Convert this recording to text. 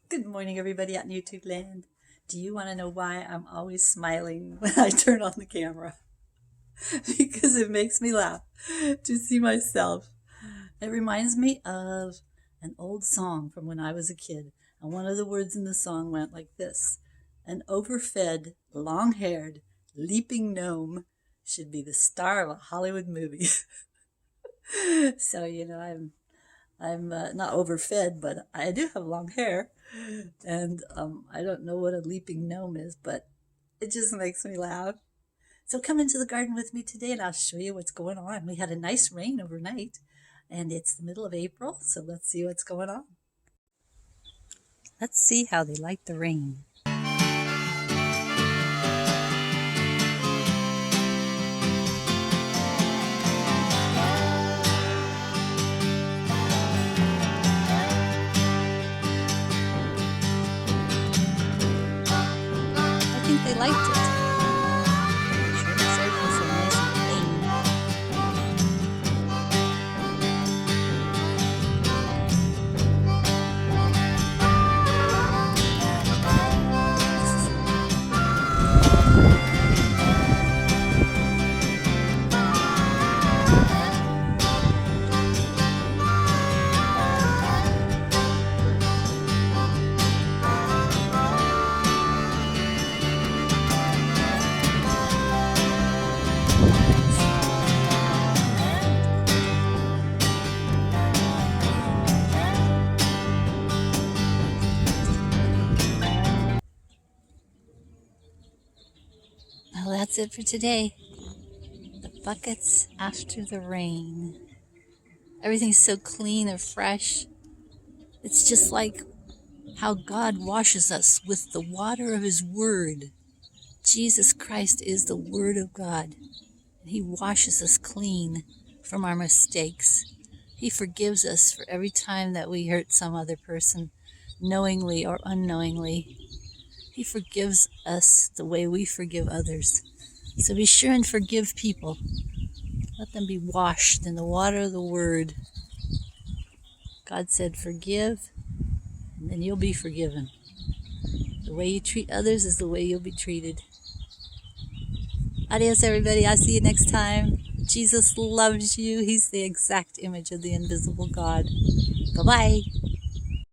Good morning, everybody out in YouTube land. Do you want to know why I'm always smiling when I turn on the camera? Because it makes me laugh to see myself. It reminds me of an old song from when I was a kid. And one of the words in the song went like this: an overfed, long haired, leaping gnome should be the star of a Hollywood movie. So, I'm not overfed, but I do have long hair. And I don't know what a leaping gnome is, but it just makes me laugh. So come into the garden with me today and I'll show you what's going on. We had a nice rain overnight and it's the middle of April, so let's see what's going on. Let's see how they like the rain. I think they liked it. Sure, it's everything's so nice and clean. Well, that's it for today. The buckets after the rain. Everything's so clean and fresh. It's just like how God washes us with the water of His Word. Jesus Christ is the Word of God. And He washes us clean from our mistakes. He forgives us for every time that we hurt some other person, knowingly or unknowingly. He forgives us the way we forgive others. So be sure and forgive people. Let them be washed in the water of the Word. God said, forgive, and then you'll be forgiven. The way you treat others is the way you'll be treated. Adios, everybody. I'll see you next time. Jesus loves you. He's the exact image of the invisible God. Bye-bye.